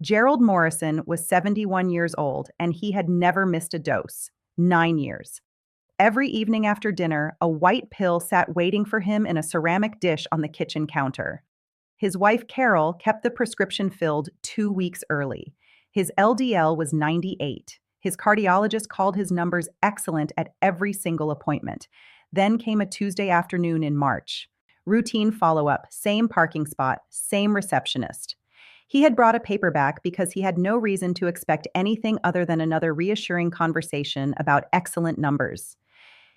Gerald Morrison was 71 years old and he had never missed a dose. 9 years. Every evening after dinner, a white pill sat waiting for him in a ceramic dish on the kitchen counter. His wife, Carol, kept the prescription filled 2 weeks early. His LDL was 98. His cardiologist called his numbers excellent at every single appointment. Then came a Tuesday afternoon in March. Routine follow up, same parking spot, same receptionist. He had brought a paperback because he had no reason to expect anything other than another reassuring conversation about excellent numbers.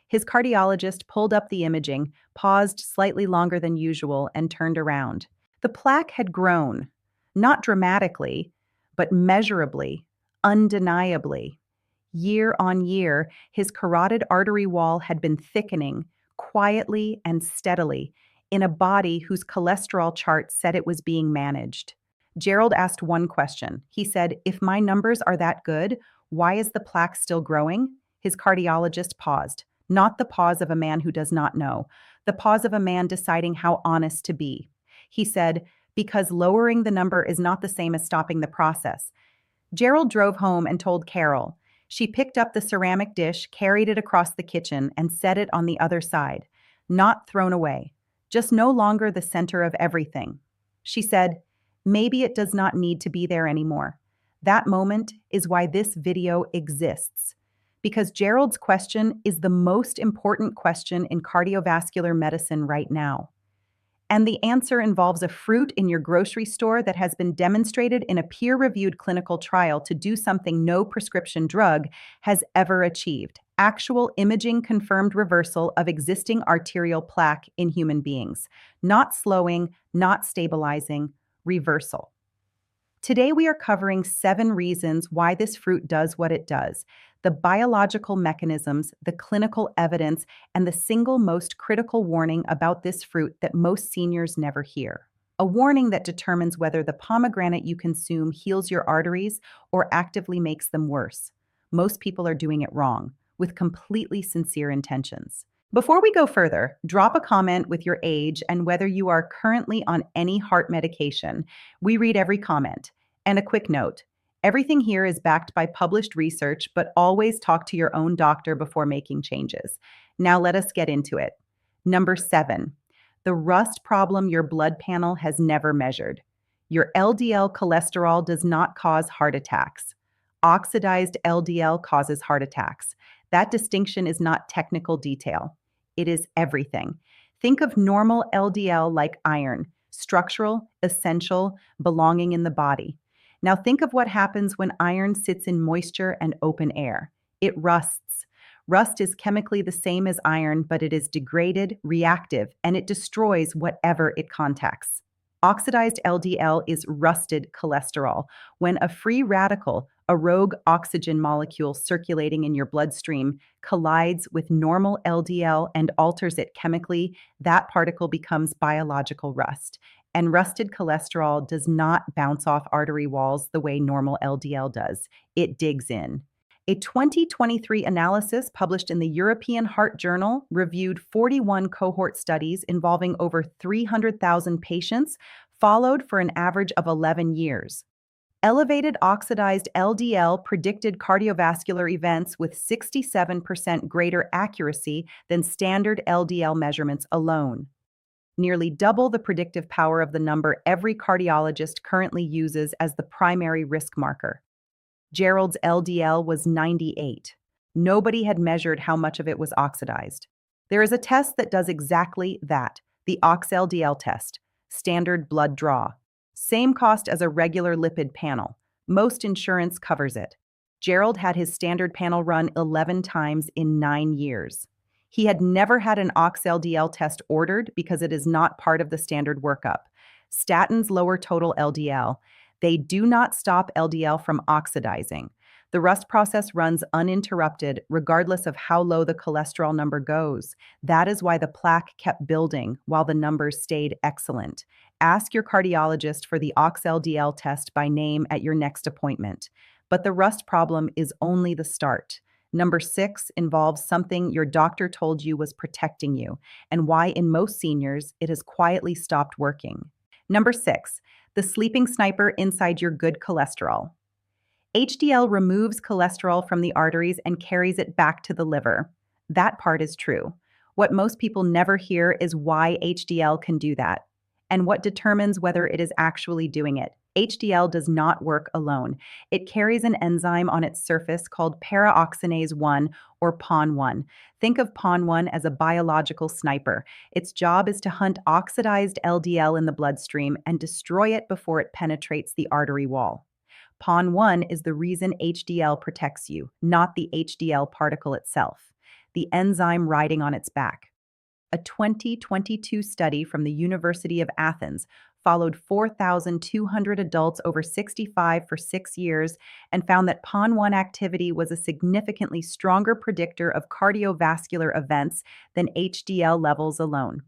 His cardiologist pulled up the imaging, paused slightly longer than usual, and turned around. The plaque had grown, not dramatically, but measurably, undeniably. Year on year, his carotid artery wall had been thickening, quietly and steadily, in a body whose cholesterol chart said it was being managed. Gerald asked one question. He said, "If my numbers are that good, why is the plaque still growing?" His cardiologist paused. Not the pause of a man who does not know, the pause of a man deciding how honest to be. He said, "Because lowering the number is not the same as stopping the process." Gerald drove home and told Carol. She picked up the ceramic dish, carried it across the kitchen, and set it on the other side. Not thrown away, just no longer the center of everything. She said, "Maybe it does not need to be there anymore." That moment is why this video exists. Because Gerald's question is the most important question in cardiovascular medicine right now. And the answer involves a fruit in your grocery store that has been demonstrated in a peer-reviewed clinical trial to do something no prescription drug has ever achieved: actual imaging-confirmed reversal of existing arterial plaque in human beings. Not slowing, not stabilizing, reversal. Today, we are covering 7 reasons why this fruit does what it does, the biological mechanisms, the clinical evidence, and the single most critical warning about this fruit that most seniors never hear. A warning that determines whether the pomegranate you consume heals your arteries or actively makes them worse. Most people are doing it wrong, with completely sincere intentions. Before we go further, drop a comment with your age and whether you are currently on any heart medication. We read every comment. And a quick note, everything here is backed by published research, but always talk to your own doctor before making changes. Now let us get into it. Number 7, the rust problem your blood panel has never measured. Your LDL cholesterol does not cause heart attacks. Oxidized LDL causes heart attacks. That distinction is not technical detail. It is everything. Think of normal LDL like iron, structural, essential, belonging in the body. Now think of what happens when iron sits in moisture and open air. It rusts. Rust is chemically the same as iron, but it is degraded, reactive, and it destroys whatever it contacts. Oxidized LDL is rusted cholesterol. When a free radical, a rogue oxygen molecule circulating in your bloodstream, collides with normal LDL and alters it chemically, that particle becomes biological rust. And rusted cholesterol does not bounce off artery walls the way normal LDL does. It digs in. A 2023 analysis published in the European Heart Journal reviewed 41 cohort studies involving over 300,000 patients, followed for an average of 11 years. Elevated oxidized LDL predicted cardiovascular events with 67% greater accuracy than standard LDL measurements alone. Nearly double the predictive power of the number every cardiologist currently uses as the primary risk marker. Gerald's LDL was 98. Nobody had measured how much of it was oxidized. There is a test that does exactly that, the ox-LDL test, standard blood draw. Same cost as a regular lipid panel. Most insurance covers it. Gerald had his standard panel run 11 times in 9 years. He had never had an ox-LDL test ordered because it is not part of the standard workup. Statins lower total LDL. They do not stop LDL from oxidizing. The rust process runs uninterrupted, regardless of how low the cholesterol number goes. That is why the plaque kept building while the numbers stayed excellent. Ask your cardiologist for the ox-LDL test by name at your next appointment. But the rust problem is only the start. Number 6 involves something your doctor told you was protecting you, and why in most seniors it has quietly stopped working. Number 6, the sleeping sniper inside your good cholesterol. HDL removes cholesterol from the arteries and carries it back to the liver. That part is true. What most people never hear is why HDL can do that, and what determines whether it is actually doing it. HDL does not work alone. It carries an enzyme on its surface called paraoxidase 1 or PON1. Think of PON1 as a biological sniper. Its job is to hunt oxidized LDL in the bloodstream and destroy it before it penetrates the artery wall. PON1 is the reason HDL protects you, not the HDL particle itself, the enzyme riding on its back. A 2022 study from the University of Athens followed 4,200 adults over 65 for 6 years and found that PON1 activity was a significantly stronger predictor of cardiovascular events than HDL levels alone.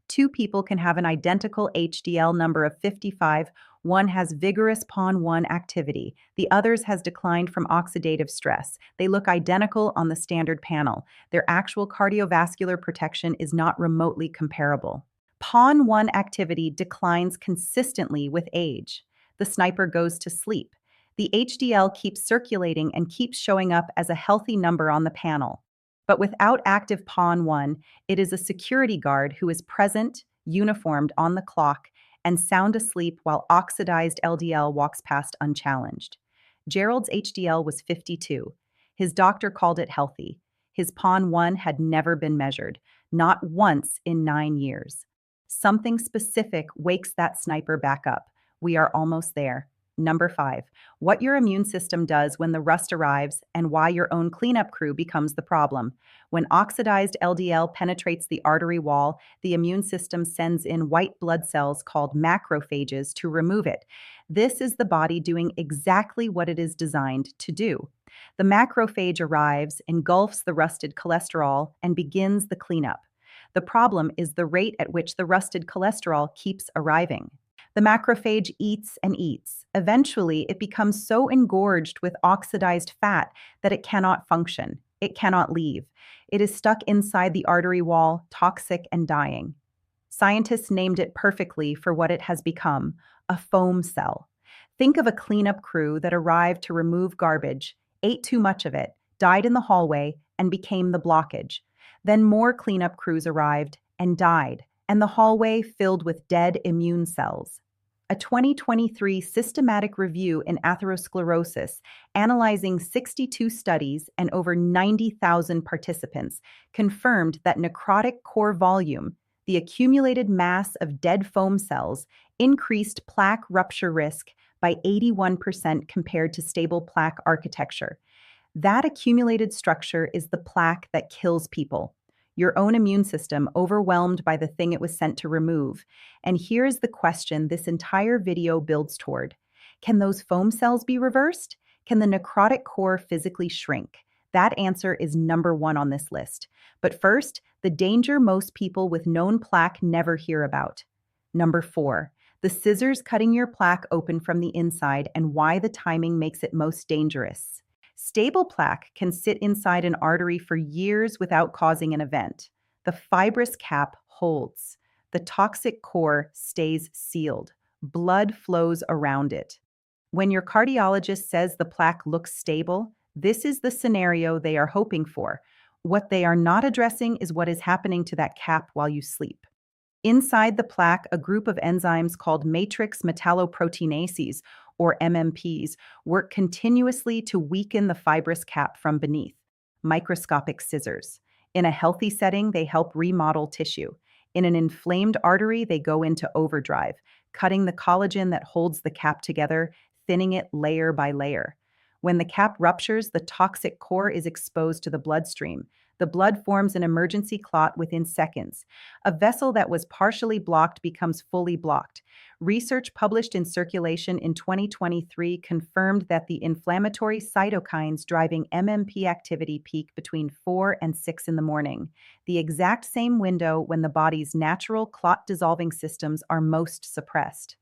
Two people can have an identical HDL number of 55. One has vigorous PON1 activity. The other's has declined from oxidative stress. They look identical on the standard panel. Their actual cardiovascular protection is not remotely comparable. PON1 activity declines consistently with age. The sniper goes to sleep. The HDL keeps circulating and keeps showing up as a healthy number on the panel. But without active PON1, it is a security guard who is present, uniformed on the clock, and sound asleep while oxidized LDL walks past unchallenged. Gerald's HDL was 52. His doctor called it healthy. His PON1 had never been measured, not once in 9 years. Something specific wakes that sniper back up. We are almost there. Number 5, what your immune system does when the rust arrives and why your own cleanup crew becomes the problem. When oxidized LDL penetrates the artery wall, the immune system sends in white blood cells called macrophages to remove it. This is the body doing exactly what it is designed to do. The macrophage arrives, engulfs the rusted cholesterol, and begins the cleanup. The problem is the rate at which the rusted cholesterol keeps arriving. The macrophage eats and eats. Eventually, it becomes so engorged with oxidized fat that it cannot function. It cannot leave. It is stuck inside the artery wall, toxic and dying. Scientists named it perfectly for what it has become, a foam cell. Think of a cleanup crew that arrived to remove garbage, ate too much of it, died in the hallway, and became the blockage. Then more cleanup crews arrived and died, and the hallway filled with dead immune cells. A 2023 systematic review in atherosclerosis, analyzing 62 studies and over 90,000 participants, confirmed that necrotic core volume, the accumulated mass of dead foam cells, increased plaque rupture risk by 81% compared to stable plaque architecture. That accumulated structure is the plaque that kills people. Your own immune system overwhelmed by the thing it was sent to remove. And here's the question this entire video builds toward. Can those foam cells be reversed? Can the necrotic core physically shrink? That answer is number 1 on this list. But first, the danger most people with known plaque never hear about. Number 4, the scissors cutting your plaque open from the inside and why the timing makes it most dangerous. Stable plaque can sit inside an artery for years without causing an event. The fibrous cap holds. The toxic core stays sealed. Blood flows around it. When your cardiologist says the plaque looks stable, this is the scenario they are hoping for. What they are not addressing is what is happening to that cap while you sleep. Inside the plaque, a group of enzymes called matrix metalloproteinases, or MMPs, work continuously to weaken the fibrous cap from beneath. Microscopic scissors. In a healthy setting, they help remodel tissue. In an inflamed artery, they go into overdrive, cutting the collagen that holds the cap together, thinning it layer by layer. When the cap ruptures, the toxic core is exposed to the bloodstream. The blood forms an emergency clot within seconds. A vessel that was partially blocked becomes fully blocked. Research published in Circulation in 2023 confirmed that the inflammatory cytokines driving MMP activity peak between 4 and 6 in the morning, the exact same window when the body's natural clot-dissolving systems are most suppressed.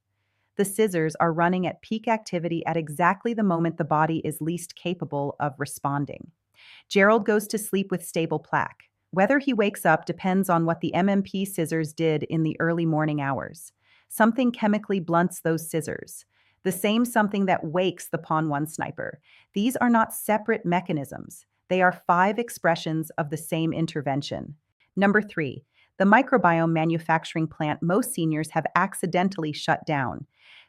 The scissors are running at peak activity at exactly the moment the body is least capable of responding. Gerald goes to sleep with stable plaque. Whether he wakes up depends on what the MMP scissors did in the early morning hours. Something chemically blunts those scissors. The same something that wakes the pawn one sniper. These are not separate mechanisms. They are five expressions of the same intervention. Number three, the microbiome manufacturing plant most seniors have accidentally shut down.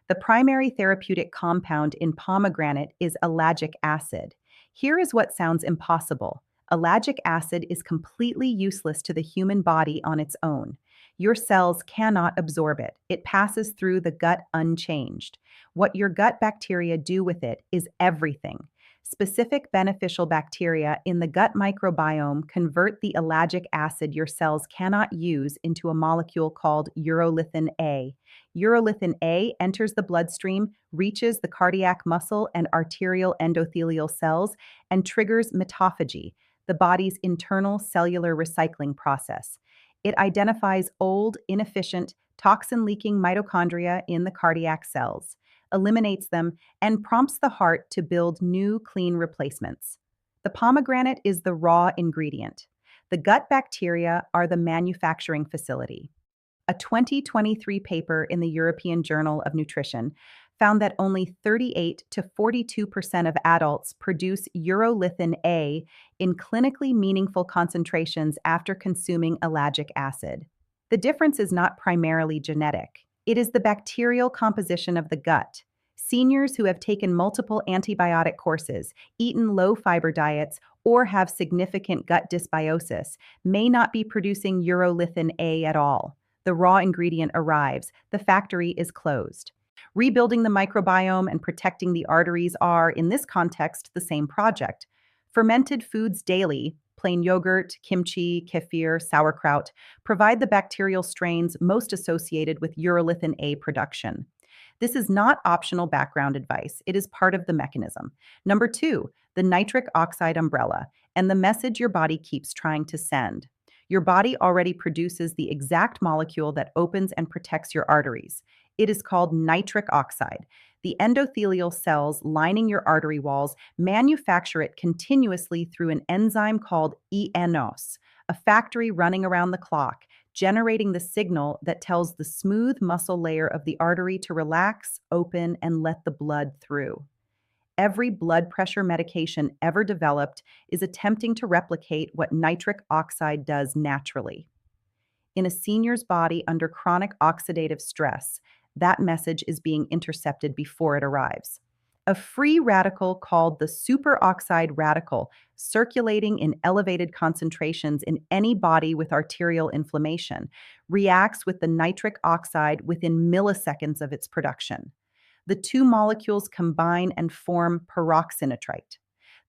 The primary therapeutic compound in pomegranate is ellagic acid. Here is what sounds impossible. Ellagic acid is completely useless to the human body on its own. Your cells cannot absorb it. It passes through the gut unchanged. What your gut bacteria do with it is everything. Specific beneficial bacteria in the gut microbiome convert the ellagic acid your cells cannot use into a molecule called urolithin A. Urolithin A enters the bloodstream, reaches the cardiac muscle and arterial endothelial cells, and triggers mitophagy, the body's internal cellular recycling process. It identifies old, inefficient, toxin-leaking mitochondria in the cardiac cells, eliminates them, and prompts the heart to build new, clean replacements. The pomegranate is the raw ingredient. The gut bacteria are the manufacturing facility. A 2023 paper in the European Journal of Nutrition found that only 38 to 42% of adults produce urolithin A in clinically meaningful concentrations after consuming ellagic acid. The difference is not primarily genetic. It is the bacterial composition of the gut. Seniors who have taken multiple antibiotic courses, eaten low-fiber diets, or have significant gut dysbiosis may not be producing urolithin A at all. The raw ingredient arrives, the factory is closed. Rebuilding the microbiome and protecting the arteries are, in this context, the same project. Fermented foods daily, plain yogurt, kimchi, kefir, sauerkraut, provide the bacterial strains most associated with urolithin A production. This is not optional background advice. It is part of the mechanism. Number two, the nitric oxide umbrella and the message your body keeps trying to send. Your body already produces the exact molecule that opens and protects your arteries. It is called nitric oxide. The endothelial cells lining your artery walls manufacture it continuously through an enzyme called eNOS, a factory running around the clock, generating the signal that tells the smooth muscle layer of the artery to relax, open, and let the blood through. Every blood pressure medication ever developed is attempting to replicate what nitric oxide does naturally. In a senior's body under chronic oxidative stress, that message is being intercepted before it arrives. A free radical called the superoxide radical, circulating in elevated concentrations in any body with arterial inflammation, reacts with the nitric oxide within milliseconds of its production. The two molecules combine and form peroxynitrite.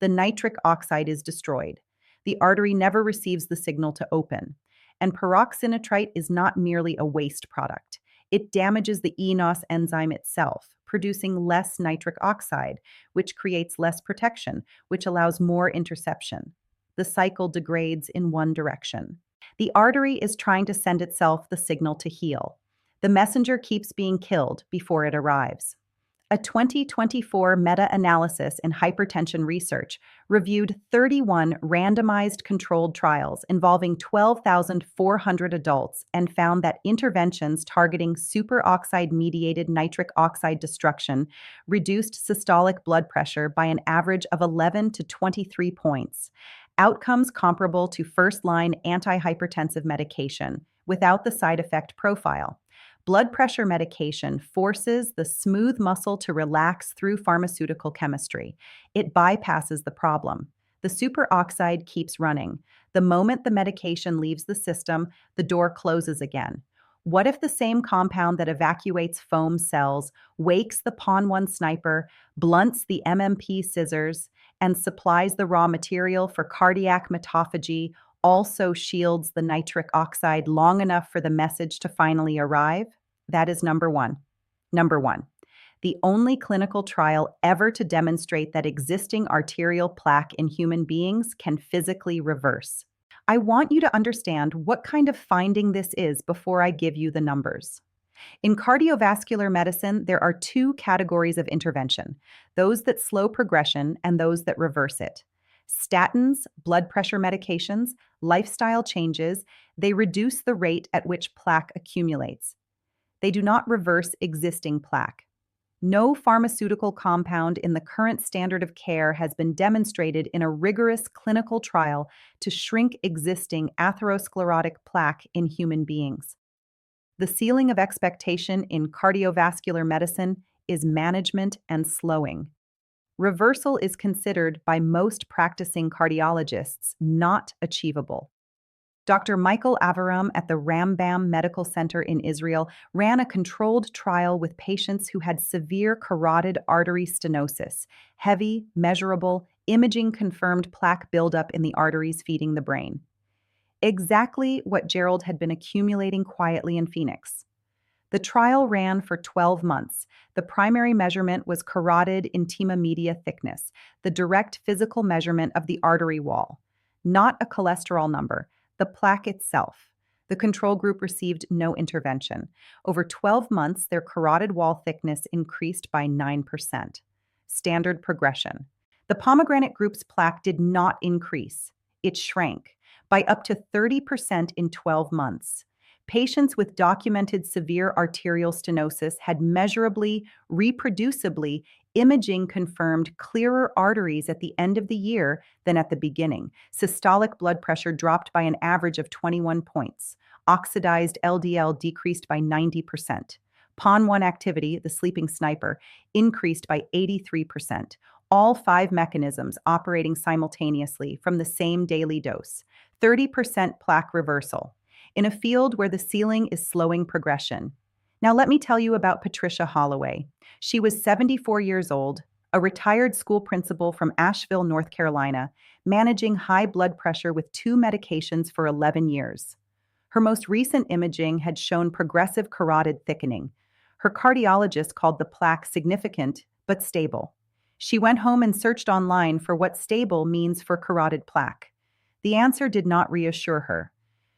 The nitric oxide is destroyed. The artery never receives the signal to open. And peroxynitrite is not merely a waste product. It damages the eNOS enzyme itself, producing less nitric oxide, which creates less protection, which allows more interception. The cycle degrades in one direction. The artery is trying to send itself the signal to heal. The messenger keeps being killed before it arrives. A 2024 meta-analysis in hypertension research reviewed 31 randomized controlled trials involving 12,400 adults and found that interventions targeting superoxide-mediated nitric oxide destruction reduced systolic blood pressure by an average of 11 to 23 points, outcomes comparable to first-line antihypertensive medication without the side effect profile. Blood pressure medication forces the smooth muscle to relax through pharmaceutical chemistry. It bypasses the problem. The superoxide keeps running. The moment the medication leaves the system, the door closes again. What if the same compound that evacuates foam cells, wakes the pawn one sniper, blunts the MMP scissors, and supplies the raw material for cardiac mitophagy, also shields the nitric oxide long enough for the message to finally arrive? That is number one. Number one, the only clinical trial ever to demonstrate that existing arterial plaque in human beings can physically reverse. I want you to understand what kind of finding this is before I give you the numbers. In cardiovascular medicine, there are two categories of intervention, those that slow progression and those that reverse it. Statins, blood pressure medications, lifestyle changes, they reduce the rate at which plaque accumulates. They do not reverse existing plaque. No pharmaceutical compound in the current standard of care has been demonstrated in a rigorous clinical trial to shrink existing atherosclerotic plaque in human beings. The ceiling of expectation in cardiovascular medicine is management and slowing. Reversal is considered by most practicing cardiologists not achievable. Dr. Michael Aviram at the Rambam Medical Center in Israel ran a controlled trial with patients who had severe carotid artery stenosis, heavy, measurable, imaging-confirmed plaque buildup in the arteries feeding the brain. Exactly what Gerald had been accumulating quietly in Phoenix. The trial ran for 12 months. The primary measurement was carotid intima media thickness, the direct physical measurement of the artery wall, not a cholesterol number, the plaque itself. The control group received no intervention. Over 12 months, their carotid wall thickness increased by 9%. Standard progression. The pomegranate group's plaque did not increase. It shrank by up to 30% in 12 months. Patients with documented severe arterial stenosis had measurably, reproducibly, imaging-confirmed clearer arteries at the end of the year than at the beginning. Systolic blood pressure dropped by an average of 21 points. Oxidized LDL decreased by 90%. PON1 activity, the sleeping sniper, increased by 83%. All 5 mechanisms operating simultaneously from the same daily dose. 30% plaque reversal. In a field where the ceiling is slowing progression. Now let me tell you about Patricia Holloway. She was 74 years old, a retired school principal from Asheville, North Carolina, managing high blood pressure with 2 medications for 11 years. Her most recent imaging had shown progressive carotid thickening. Her cardiologist called the plaque significant but stable. She went home and searched online for what stable means for carotid plaque. The answer did not reassure her.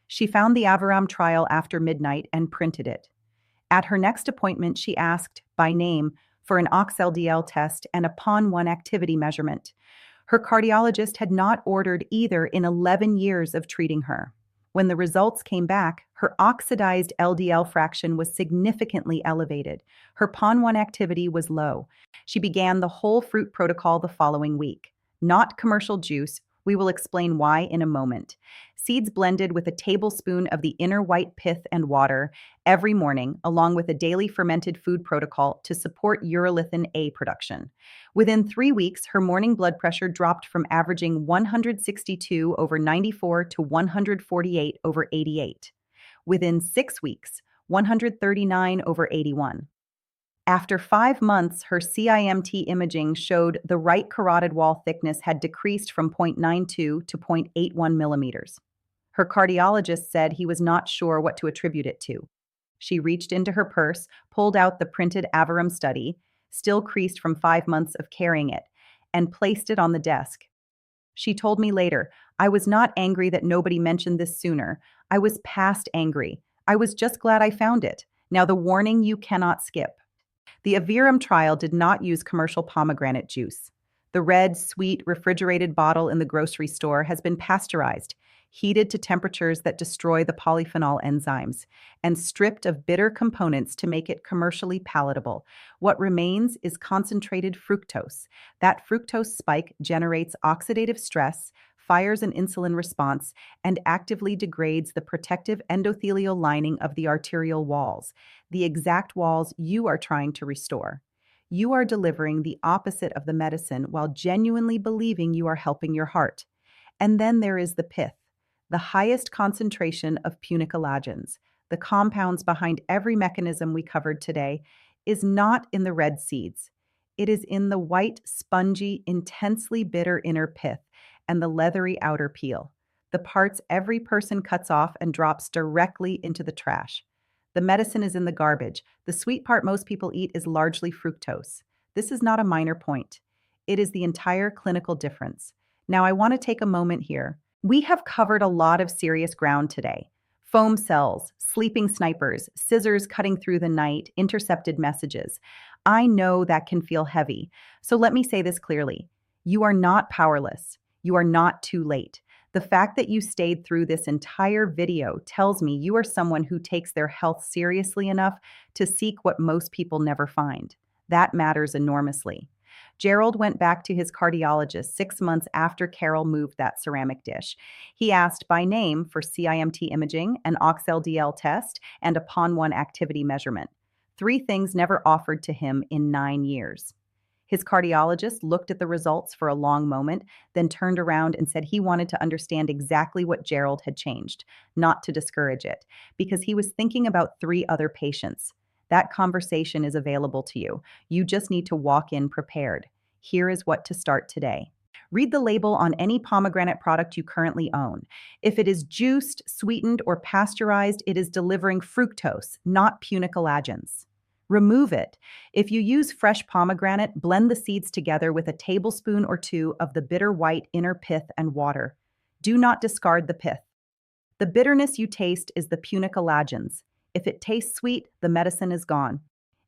She found the Aviram trial after midnight and printed it. At her next appointment, she asked, by name, for an ox-LDL test and a PON1 activity measurement. Her cardiologist had not ordered either in 11 years of treating her. When the results came back, her oxidized LDL fraction was significantly elevated. Her PON1 activity was low. She began the whole fruit protocol the following week. Not commercial juice. We will explain why in a moment. Seeds blended with a tablespoon of the inner white pith and water every morning, along with a daily fermented food protocol to support urolithin A production. Within 3 weeks, her morning blood pressure dropped from averaging 162/94 to 148/88. Within 6 weeks, 139/81. After 5 months, her CIMT imaging showed the right carotid wall thickness had decreased from 0.92 to 0.81 millimeters. Her cardiologist said he was not sure what to attribute it to. She reached into her purse, pulled out the printed Aviram study, still creased from 5 months of carrying it, and placed it on the desk. She told me later, I was not angry that nobody mentioned this sooner. I was past angry. I was just glad I found it. Now the warning you cannot skip. The Aviram trial did not use commercial pomegranate juice. The red, sweet, refrigerated bottle in the grocery store has been pasteurized, heated to temperatures that destroy the polyphenol enzymes, and stripped of bitter components to make it commercially palatable. What remains is concentrated fructose. That fructose spike generates oxidative stress, fires an insulin response, and actively degrades the protective endothelial lining of the arterial walls, the exact walls you are trying to restore. You are delivering the opposite of the medicine while genuinely believing you are helping your heart. And then there is the pith, the highest concentration of punicolagens, the compounds behind every mechanism we covered today, is not in the red seeds. It is in the white, spongy, intensely bitter inner pith and the leathery outer peel, the parts every person cuts off and drops directly into the trash. The medicine is in the garbage. The sweet part most people eat is largely fructose. This is not a minor point. It is the entire clinical difference. Now, I want to take a moment here. We have covered a lot of serious ground today. Foam cells, sleeping snipers, scissors cutting through the night, intercepted messages. I know that can feel heavy. So let me say this clearly. You are not powerless. You are not too late. The fact that you stayed through this entire video tells me you are someone who takes their health seriously enough to seek what most people never find. That matters enormously. Gerald went back to his cardiologist 6 months after Carol moved that ceramic dish. He asked by name for CIMT imaging, an OxLDL test, and a PON1 activity measurement. Three things never offered to him in 9 years. His cardiologist looked at the results for a long moment, then turned around and said he wanted to understand exactly what Gerald had changed, not to discourage it, because he was thinking about three other patients. That conversation is available to you. You just need to walk in prepared. Here is what to start today. Read the label on any pomegranate product you currently own. If it is juiced, sweetened, or pasteurized, it is delivering fructose, not punicalagins. Remove it. If you use fresh pomegranate, blend the seeds together with a tablespoon or two of the bitter white inner pith and water. Do not discard the pith. The bitterness you taste is the punicalagins. If it tastes sweet, the medicine is gone.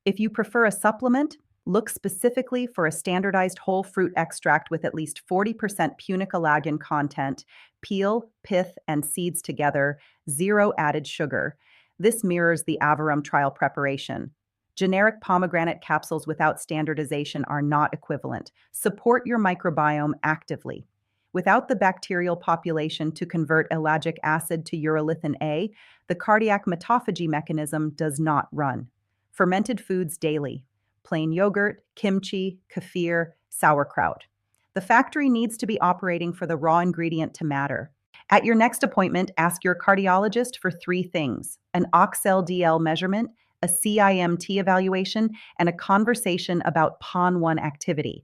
If you prefer a supplement, look specifically for a standardized whole fruit extract with at least 40% punicalagin content, peel, pith, and seeds together, zero added sugar. This mirrors the Avarum trial preparation. Generic pomegranate capsules without standardization are not equivalent. Support your microbiome actively. Without the bacterial population to convert ellagic acid to urolithin A, the cardiac mitophagy mechanism does not run. Fermented foods daily. Plain yogurt, kimchi, kefir, sauerkraut. The factory needs to be operating for the raw ingredient to matter. At your next appointment, ask your cardiologist for three things: an oxLDL measurement, a CIMT evaluation, and a conversation about PON1 activity.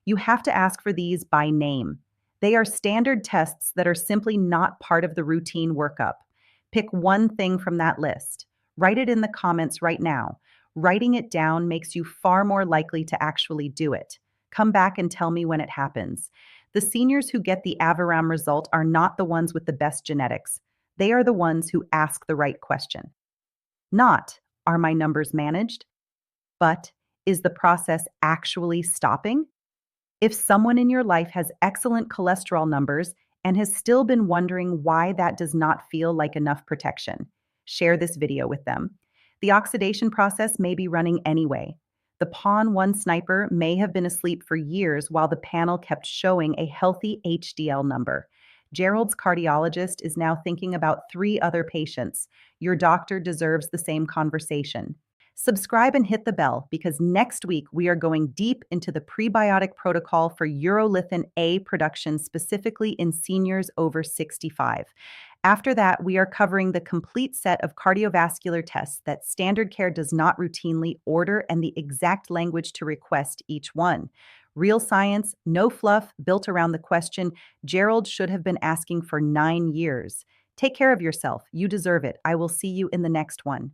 You have to ask for these by name. They are standard tests that are simply not part of the routine workup. Pick one thing from that list. Write it in the comments right now. Writing it down makes you far more likely to actually do it. Come back and tell me when it happens. The seniors who get the Avaram result are not the ones with the best genetics. They are the ones who ask the right question. Not, are my numbers managed? But, is the process actually stopping? If someone in your life has excellent cholesterol numbers and has still been wondering why that does not feel like enough protection, share this video with them. The oxidation process may be running anyway. The PON1 sniper may have been asleep for years while the panel kept showing a healthy HDL number. Gerald's cardiologist is now thinking about three other patients. Your doctor deserves the same conversation. Subscribe and hit the bell because next week we are going deep into the prebiotic protocol for urolithin A production, specifically in seniors over 65. After that, we are covering the complete set of cardiovascular tests that standard care does not routinely order and the exact language to request each one. Real science, no fluff, built around the question Gerald should have been asking for 9 years. Take care of yourself. You deserve it. I will see you in the next one.